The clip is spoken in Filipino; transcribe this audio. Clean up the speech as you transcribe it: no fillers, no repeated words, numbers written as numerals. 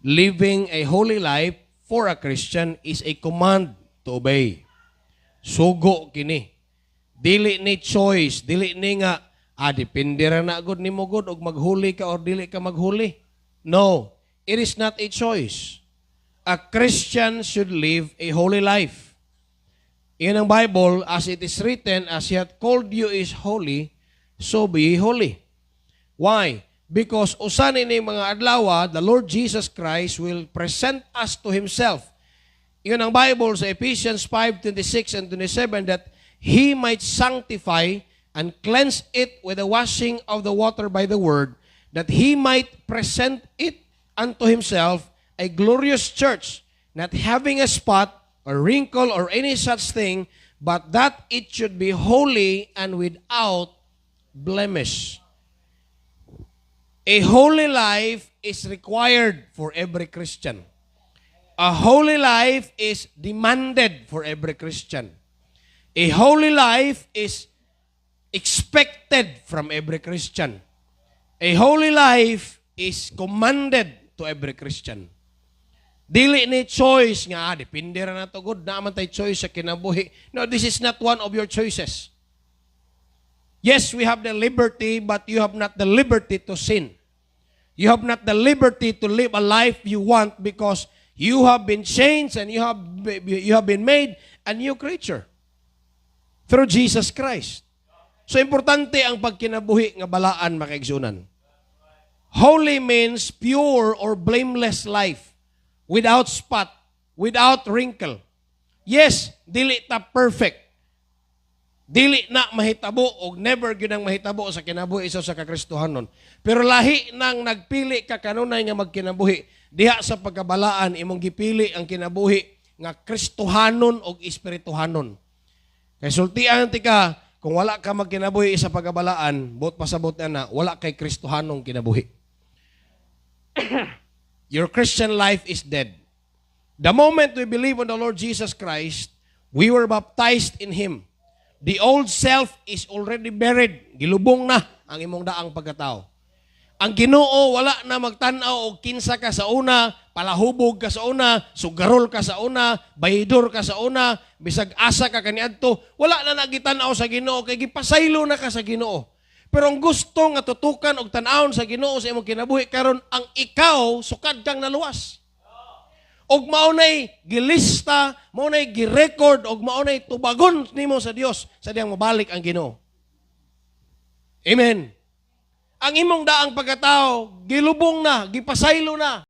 living a holy life for a Christian is a command to obey. Sugo kini. Dili ni choice, dili ni nga, depende ra na gud nimo gud og maghuli ka or dili ka maghuli. No, it is not a choice. A Christian should live a holy life. In ang Bible, as it is written, as He hath called you is holy, so be ye holy. Why? Because usan ini mga adlaw, the Lord Jesus Christ will present us to Himself. Yun ang Bible sa Ephesians 5:26 and 27 that He might sanctify and cleanse it with the washing of the water by the word, that He might present it unto Himself a glorious church, not having a spot or wrinkle or any such thing, but that it should be holy and without blemish. A holy life is required for every Christian. A holy life is demanded for every Christian. A holy life is expected from every Christian. A holy life is commanded to every Christian. Dili ni choice nga, depende ra na to good, naman tayo choice sa kinabuhi. No, this is not one of your choices. Yes, we have the liberty, but you have not the liberty to sin. You have not the liberty to live a life you want because you have been changed and you have been made a new creature through Jesus Christ. So, importante ang pagkinabuhi nga balaan, makaigsunan. Holy means pure or blameless life, without spot, without wrinkle. Yes, dili ta perfect. Dili na mahitabo o never gyud ang mahitabo sa kinabuhi isa sa kakristohanon. Pero lahi nang nagpili ka kanunay nga magkinabuhi, diha sa pagkabalaan imong gipili ang kinabuhi nga kristohanon o espirituhanon. Kay sultian ti ka, kung wala ka magkinabuhi sa pagkabalaan, bot pasabot na wala kay kristohanong kinabuhi. Your Christian life is dead. The moment we believe on the Lord Jesus Christ, we were baptized in Him. The old self is already buried. Gilubong na ang imong daang pagkatao. Ang Ginoo wala na magtan-aw og kinsa ka sa una, palahubog ka sa una, sugarol ka sa una, bayidor ka sa una, bisag asa ka kaniadto, wala na nagitan-aw sa Ginoo kay gipasaylo na ka sa Ginoo. Pero ang gusto nga tutukan og tan-awon sa Ginoo sa imong kinabuhi karon ang ikaw sukad kang naluwas. Og maunay gilista, maunay girecord, og maunay tubagon nimo sa Dios sa diyang mabalik ang Ginoo. Amen. Ang imong daang pagkatao, gilubong na, gipasaylo na.